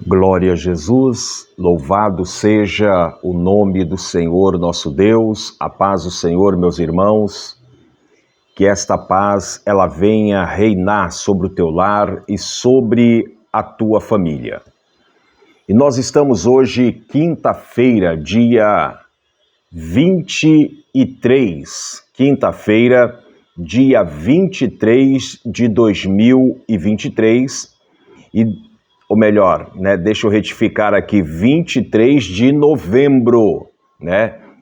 Glória a Jesus, louvado seja o nome do Senhor nosso Deus, a paz do Senhor, meus irmãos, que esta paz ela venha reinar sobre o teu lar e sobre a tua família. E nós estamos hoje, quinta-feira, dia 23, dia 23 de 2023, ou melhor, deixa eu retificar aqui, 23 de novembro,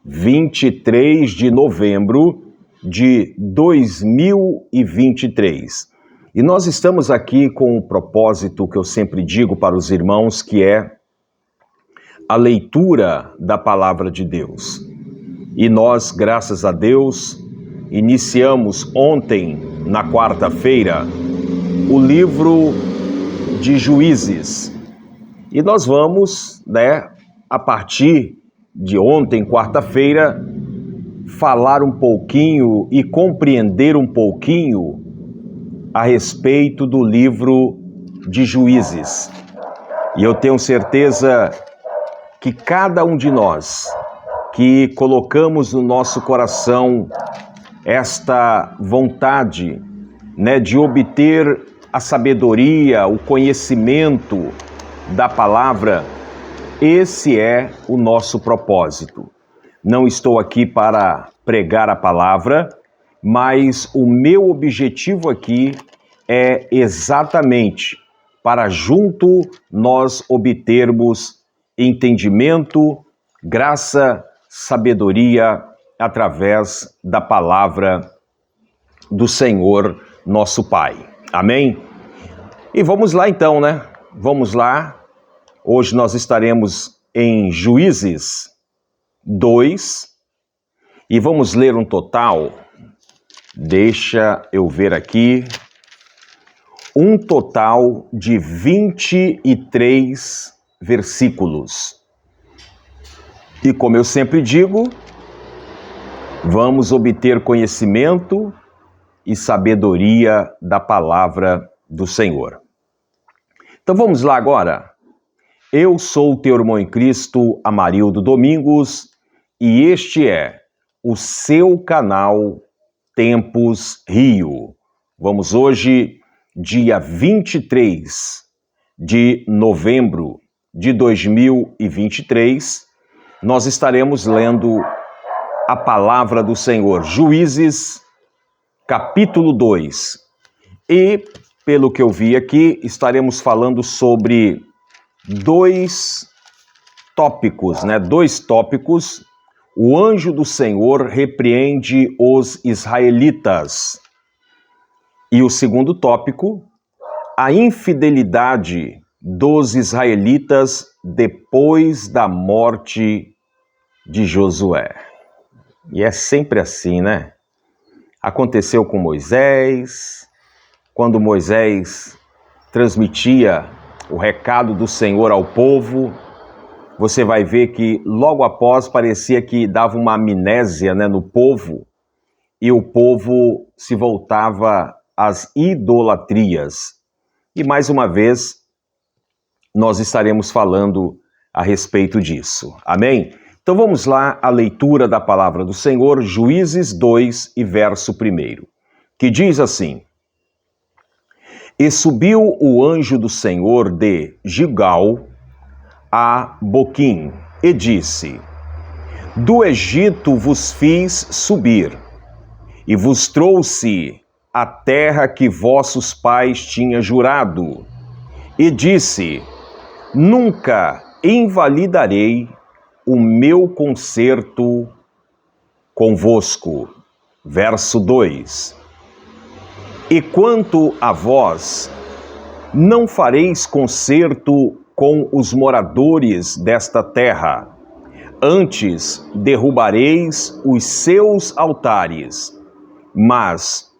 23 de novembro de 2023. E nós estamos aqui com um propósito que eu sempre digo para os irmãos, que é a leitura da Palavra de Deus. E nós, graças a Deus, iniciamos ontem, na quarta-feira, o livro de Juízes. E nós vamos, a partir de ontem, quarta-feira, falar um pouquinho e compreender um pouquinho a respeito do livro de Juízes. E eu tenho certeza que cada um de nós que colocamos no nosso coração esta vontade, de obter a sabedoria, o conhecimento da palavra, esse é o nosso propósito. Não estou aqui para pregar a palavra, mas o meu objetivo aqui é exatamente para junto nós obtermos entendimento, graça, sabedoria através da palavra do Senhor nosso Pai. Amém? E vamos lá então, Vamos lá. Hoje nós estaremos em Juízes 2 e vamos ler um total, deixa eu ver aqui, um total de 23 versículos. E como eu sempre digo, vamos obter conhecimento e sabedoria da palavra do Senhor. Então vamos lá agora. Eu sou o teu irmão em Cristo, Amarildo Domingos, e este é o seu canal Tempos Rio. Vamos hoje, dia 23 de novembro de 2023, nós estaremos lendo a palavra do Senhor, Juízes, capítulo 2. E, pelo que eu vi aqui, estaremos falando sobre dois tópicos. O anjo do Senhor repreende os israelitas. E o segundo tópico, a infidelidade dos israelitas depois da morte de Josué. E é sempre assim, Aconteceu com Moisés, quando Moisés transmitia o recado do Senhor ao povo, você vai ver que logo após parecia que dava uma amnésia no povo, e o povo se voltava às idolatrias. E mais uma vez, nós estaremos falando a respeito disso. Amém? Então vamos lá à leitura da palavra do Senhor, Juízes 2 e verso 1, que diz assim: E subiu o anjo do Senhor de Gilgal a Boquim, e disse: Do Egito vos fiz subir, e vos trouxe a terra que vossos pais tinham jurado. E disse: Nunca invalidarei o meu concerto convosco. Verso 2. E quanto a vós, não fareis concerto com os moradores desta terra, antes derrubareis os seus altares, mas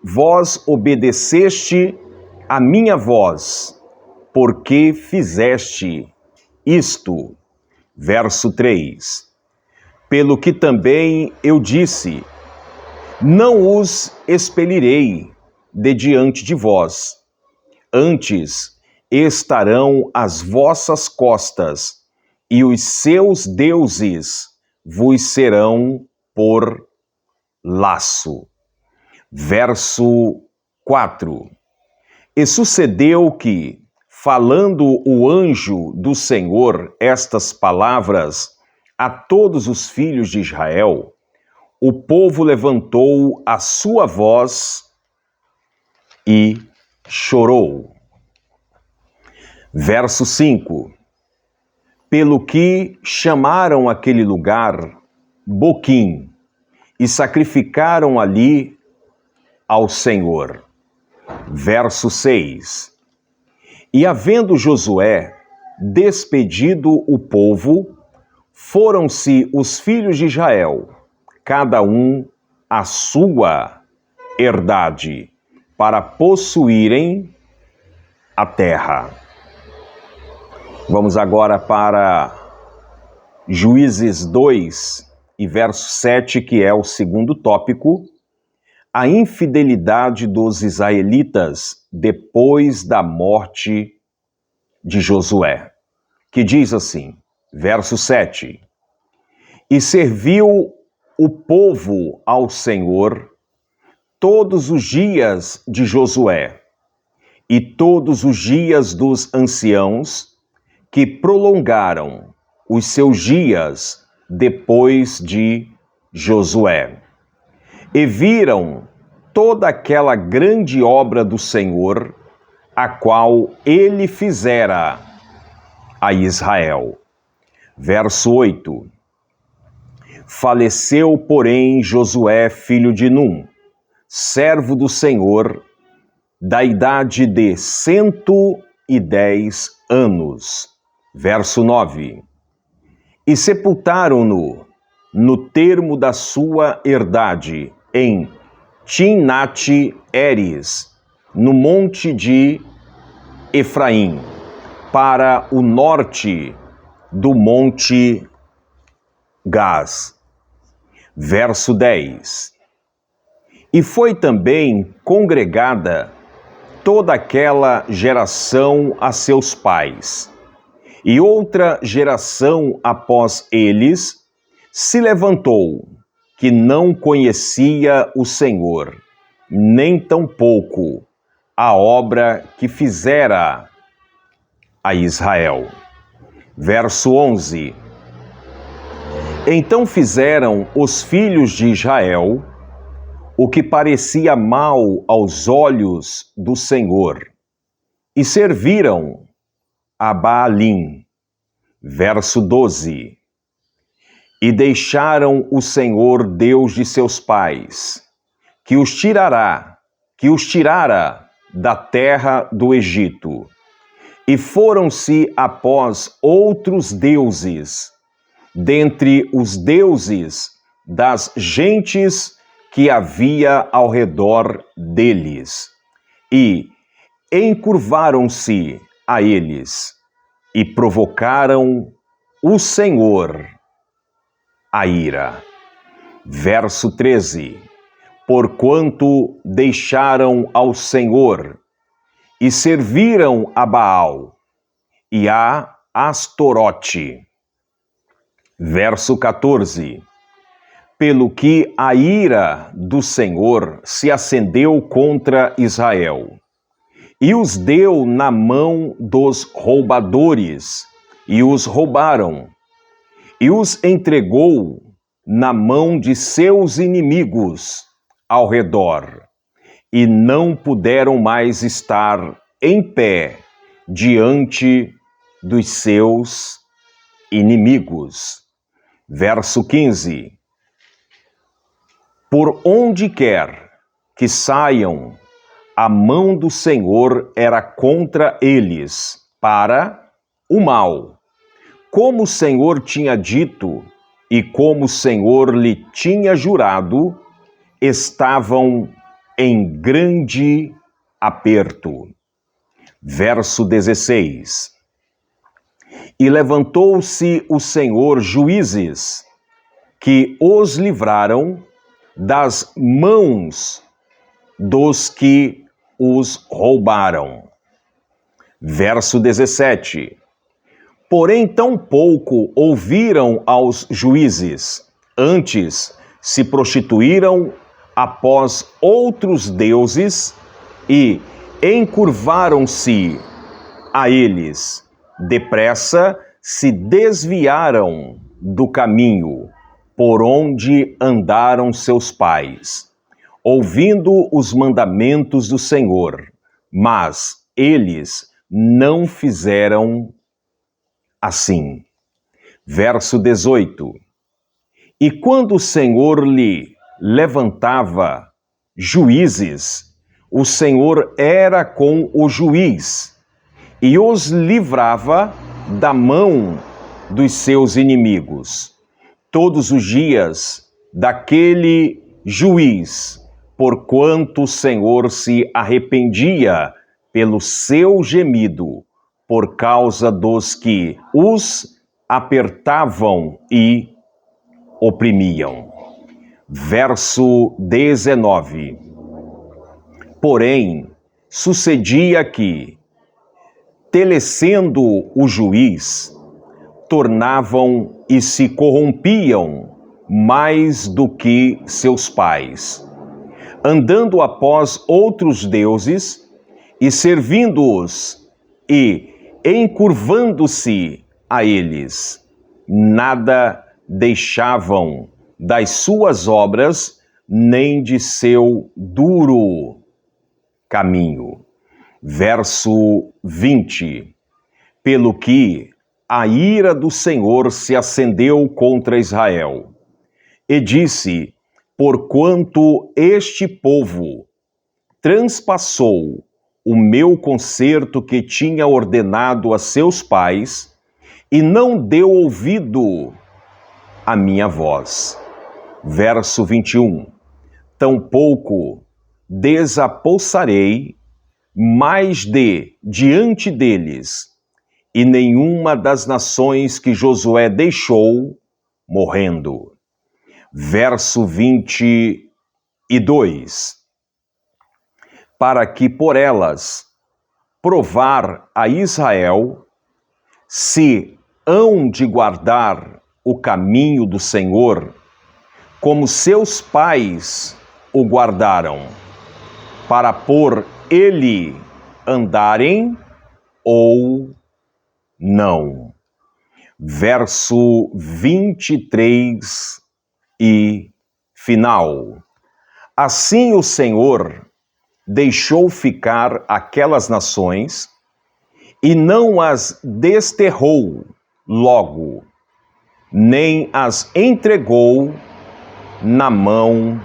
vós obedeceste a minha voz, porque fizeste isto. Verso 3. Pelo que também eu disse: não os expelirei de diante de vós, antes estarão às vossas costas, e os seus deuses vos serão por laço. Verso 4. E sucedeu que, falando o anjo do Senhor estas palavras a todos os filhos de Israel, o povo levantou a sua voz e chorou. Verso 5. Pelo que chamaram aquele lugar Boquim, e sacrificaram ali ao Senhor. Verso 6. E havendo Josué despedido o povo, foram-se os filhos de Israel, cada um a sua herdade, para possuírem a terra. Vamos agora para Juízes 2 e verso 7, que é o segundo tópico, a infidelidade dos israelitas depois da morte de Josué, que diz assim, verso 7, e serviu o povo ao Senhor todos os dias de Josué e todos os dias dos anciãos que prolongaram os seus dias depois de Josué. E viram toda aquela grande obra do Senhor, a qual ele fizera a Israel. Verso 8. Faleceu, porém, Josué, filho de Num, servo do Senhor, da idade de 110 anos. Verso 9. E sepultaram-no no termo da sua herdade, em Timnate-Heres, no monte de Efraim, para o norte do monte Gás. Verso 10. E foi também congregada toda aquela geração a seus pais, e outra geração após eles se levantou, que não conhecia o Senhor, nem tampouco a obra que fizera a Israel. Verso 11. Então fizeram os filhos de Israel o que parecia mal aos olhos do Senhor, e serviram a Baalim. Verso 12. E deixaram o Senhor Deus de seus pais, que os tirara da terra do Egito, e foram-se após outros deuses, dentre os deuses das gentes que havia ao redor deles, e encurvaram-se a eles, e provocaram o Senhor a ira. Verso 13. Porquanto deixaram ao Senhor e serviram a Baal e a Astorote. Verso 14. Pelo que a ira do Senhor se acendeu contra Israel, e os deu na mão dos roubadores, e os roubaram, e os entregou na mão de seus inimigos ao redor, e não puderam mais estar em pé diante dos seus inimigos. Verso 15. Por onde quer que saiam, a mão do Senhor era contra eles, para o mal. Como o Senhor tinha dito e como o Senhor lhe tinha jurado, estavam em grande aperto. Verso 16. E levantou-se o Senhor juízes, que os livraram das mãos dos que os roubaram. Verso 17. Porém, tão pouco ouviram aos juízes, antes se prostituíram após outros deuses e encurvaram-se a eles. Depressa se desviaram do caminho por onde andaram seus pais, ouvindo os mandamentos do Senhor, mas eles não fizeram assim. Verso 18. E quando o Senhor lhe levantava juízes, o Senhor era com o juiz e os livrava da mão dos seus inimigos todos os dias daquele juiz, porquanto o Senhor se arrependia pelo seu gemido, por causa dos que os apertavam e oprimiam. Verso 19. Porém, sucedia que, telecendo o juiz, tornavam e se corrompiam mais do que seus pais, andando após outros deuses e servindo-os e encurvando-se a eles. Nada deixavam das suas obras, nem de seu duro caminho. Verso 20. Pelo que a ira do Senhor se acendeu contra Israel, e disse: porquanto este povo transpassou o meu concerto que tinha ordenado a seus pais, e não deu ouvido à minha voz. Verso 21. Tampouco desapossarei mais diante deles, e nenhuma das nações que Josué deixou morrendo. Verso 22. Para que por elas provar a Israel se hão de guardar o caminho do Senhor, como seus pais o guardaram, para por ele andarem ou não. Verso 23 e final. Assim o Senhor deixou ficar aquelas nações e não as desterrou logo, nem as entregou na mão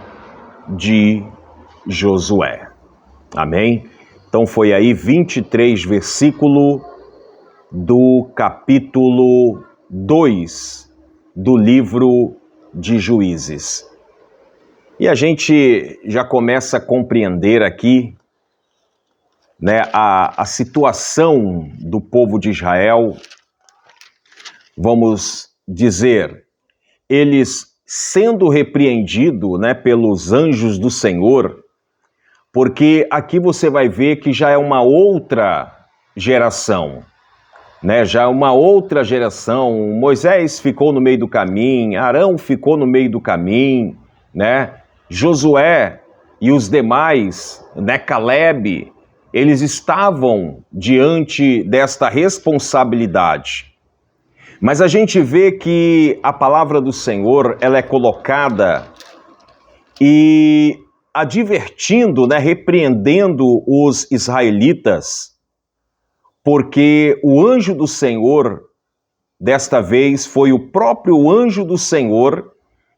de Josué. Amém? Então foi aí 23 versículo do capítulo 2 do livro de Juízes. E a gente já começa a compreender aqui, né, a situação do povo de Israel. Vamos dizer, eles sendo repreendidos, né, pelos anjos do Senhor, porque aqui você vai ver que já é uma outra geração, né? Já é uma outra geração. Moisés ficou no meio do caminho, Arão ficou no meio do caminho, né? Josué e os demais, né, Caleb, eles estavam diante desta responsabilidade. Mas a gente vê que a palavra do Senhor, ela é colocada e advertindo, né, repreendendo os israelitas, porque o anjo do Senhor, desta vez, foi o próprio anjo do Senhor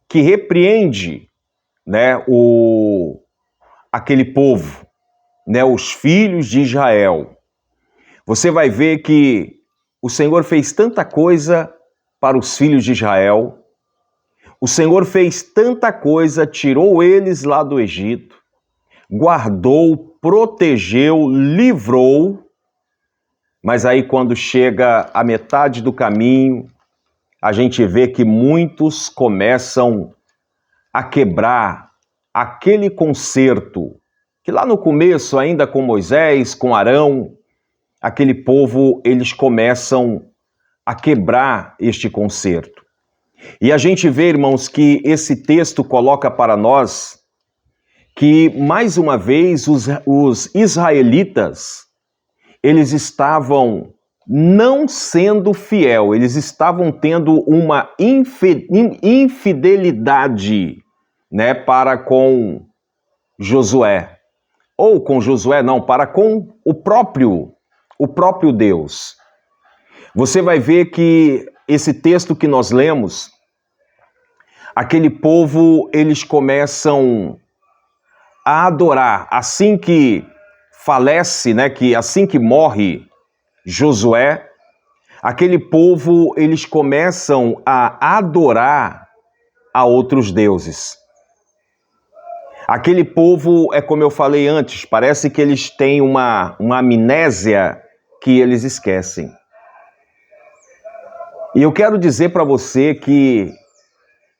que repreende, né, aquele povo, né, os filhos de Israel. Você vai ver que o Senhor fez tanta coisa para os filhos de Israel, o Senhor fez tanta coisa, tirou eles lá do Egito, guardou, protegeu, livrou, mas aí quando chega a metade do caminho, a gente vê que muitos começam a quebrar aquele concerto que lá no começo, ainda com Moisés, com Arão, aquele povo, eles começam a quebrar este concerto. E a gente vê, irmãos, que esse texto coloca para nós que, mais uma vez, os israelitas, eles estavam não sendo fiel, eles estavam tendo uma infidelidade, né, para com Josué. Ou com Josué, não, para com o próprio Deus. Você vai ver que esse texto que nós lemos, aquele povo, eles começam a adorar, assim que falece, né, que assim que morre Josué, aquele povo, eles começam a adorar a outros deuses. Aquele povo, é como eu falei antes, parece que eles têm uma amnésia que eles esquecem. E eu quero dizer para você que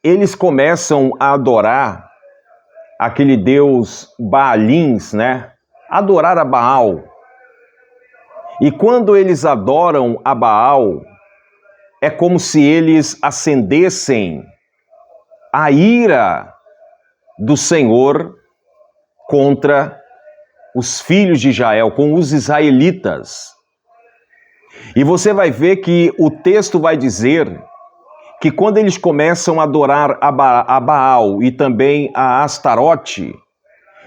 eles começam a adorar aquele deus Baalins, né? Adorar a Baal. E quando eles adoram a Baal, é como se eles acendessem a ira do Senhor contra os filhos de Israel, com os israelitas. E você vai ver que o texto vai dizer que quando eles começam a adorar a Baal e também a Astarote,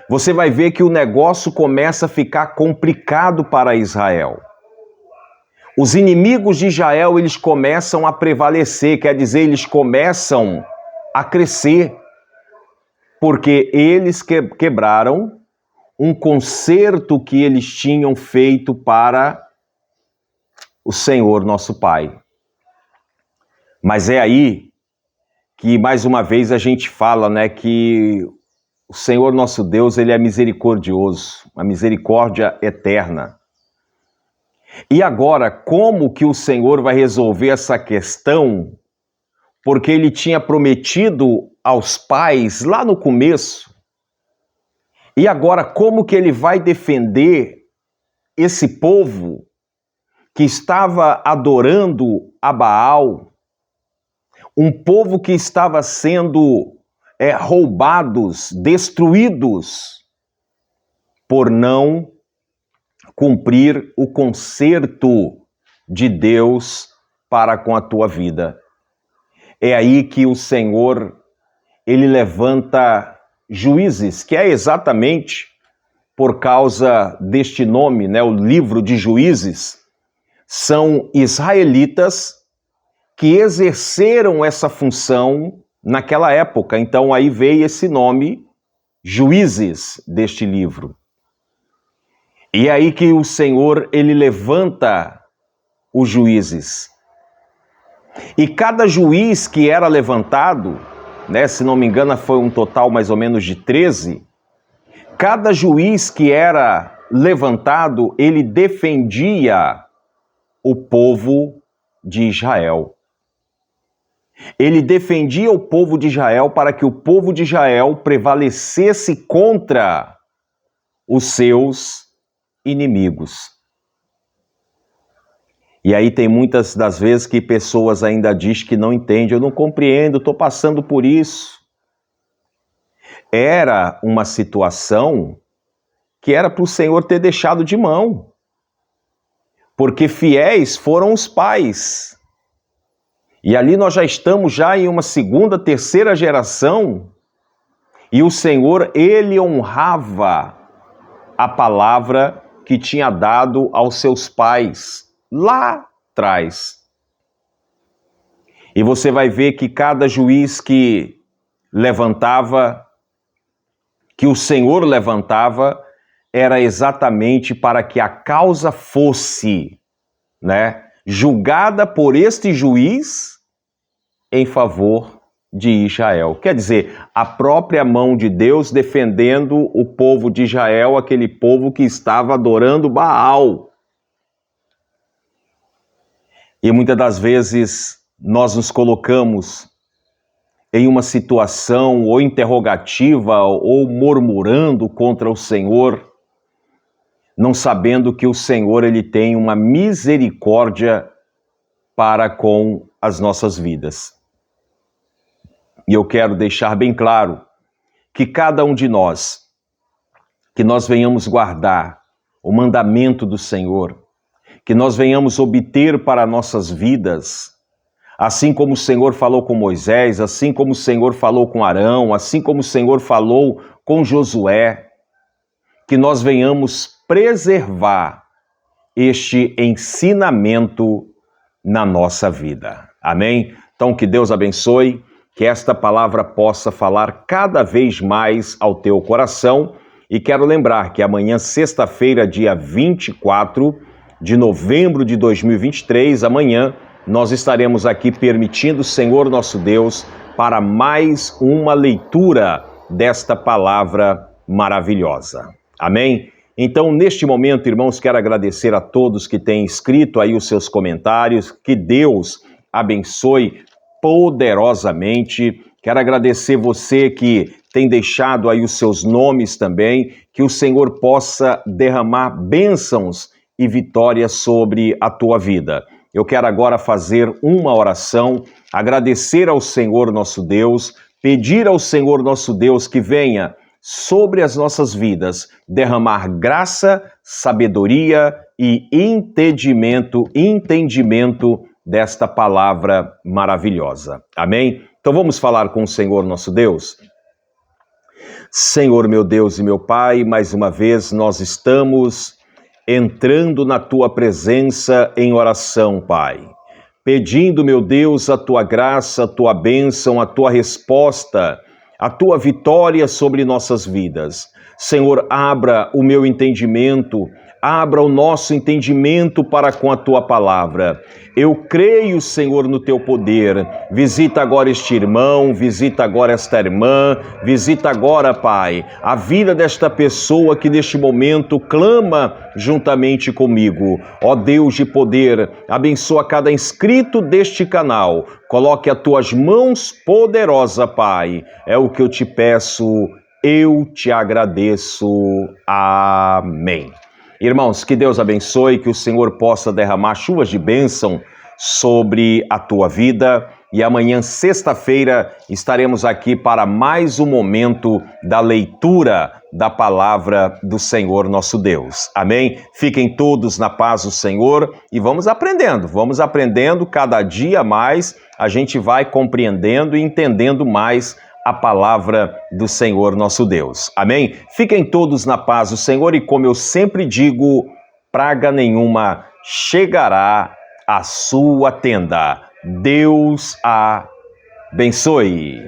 você vai ver que o negócio começa a ficar complicado para Israel. Os inimigos de Israel, eles começam a prevalecer, quer dizer, eles começam a crescer, porque eles quebraram um concerto que eles tinham feito para o Senhor nosso Pai. Mas é aí que, mais uma vez, a gente fala, né, que o Senhor nosso Deus, ele é misericordioso, a misericórdia eterna. E agora, como que o Senhor vai resolver essa questão? Porque ele tinha prometido aos pais lá no começo. E agora, como que ele vai defender esse povo que estava adorando a Baal? Um povo que estava sendo roubados, destruídos, por não cumprir o concerto de Deus para com a tua vida. É aí que o Senhor, ele levanta juízes, que é exatamente por causa deste nome, né, o livro de Juízes, são israelitas que exerceram essa função naquela época. Então aí veio esse nome, Juízes, deste livro. E é aí que o Senhor, ele levanta os juízes. E cada juiz que era levantado, né, se não me engano foi um total mais ou menos de 13, cada juiz que era levantado, ele defendia o povo de Israel. Ele defendia o povo de Israel para que o povo de Israel prevalecesse contra os seus inimigos. E aí tem muitas das vezes que pessoas ainda dizem que não entendem, eu não compreendo, estou passando por isso. Era uma situação que era para o Senhor ter deixado de mão, porque fiéis foram os pais. E ali nós já estamos já em uma segunda, terceira geração, e o Senhor, ele honrava a palavra que tinha dado aos seus pais lá atrás. E você vai ver que cada juiz que levantava, que o Senhor levantava, era exatamente para que a causa fosse, né, julgada por este juiz em favor de Israel. Quer dizer, a própria mão de Deus defendendo o povo de Israel, aquele povo que estava adorando Baal. E muitas das vezes nós nos colocamos em uma situação ou interrogativa ou murmurando contra o Senhor. não sabendo que o Senhor ele tem uma misericórdia para com as nossas vidas. E eu quero deixar bem claro que cada um de nós, que nós venhamos guardar o mandamento do Senhor, que nós venhamos obter para nossas vidas, assim como o Senhor falou com Moisés, assim como o Senhor falou com Arão, assim como o Senhor falou com Josué, que nós venhamos preservar este ensinamento na nossa vida. Amém? Então, que Deus abençoe, que esta palavra possa falar cada vez mais ao teu coração. E quero lembrar que amanhã, sexta-feira, dia 24 de novembro de 2023, amanhã, nós estaremos aqui permitindo o Senhor nosso Deus para mais uma leitura desta palavra maravilhosa. Amém? Então, neste momento, irmãos, quero agradecer a todos que têm escrito aí os seus comentários, que Deus abençoe poderosamente. Quero agradecer você que tem deixado aí os seus nomes também, que o Senhor possa derramar bênçãos e vitórias sobre a tua vida. Eu quero agora fazer uma oração, agradecer ao Senhor nosso Deus, pedir ao Senhor nosso Deus que venha sobre as nossas vidas, derramar graça, sabedoria e entendimento desta palavra maravilhosa. Amém? Então vamos falar com o Senhor nosso Deus? Senhor meu Deus e meu Pai, mais uma vez nós estamos entrando na Tua presença em oração, Pai. Pedindo, meu Deus, a Tua graça, a Tua bênção, a Tua resposta, a Tua vitória sobre nossas vidas. Senhor, abra o meu entendimento, abra o nosso entendimento para com a Tua palavra. Eu creio, Senhor, no Teu poder. Visita agora este irmão, visita agora esta irmã, visita agora, Pai, a vida desta pessoa que neste momento clama juntamente comigo. Ó Deus de poder, abençoa cada inscrito deste canal. Coloque as Tuas mãos poderosas, Pai. É o que eu te peço, eu te agradeço. Amém. Irmãos, que Deus abençoe, que o Senhor possa derramar chuvas de bênção sobre a tua vida. E amanhã, sexta-feira, estaremos aqui para mais um momento da leitura da palavra do Senhor nosso Deus. Amém? Fiquem todos na paz do Senhor e vamos aprendendo cada dia mais, a gente vai compreendendo e entendendo mais a palavra do Senhor nosso Deus. Amém? Fiquem todos na paz do Senhor e, como eu sempre digo, praga nenhuma chegará à sua tenda. Deus abençoe.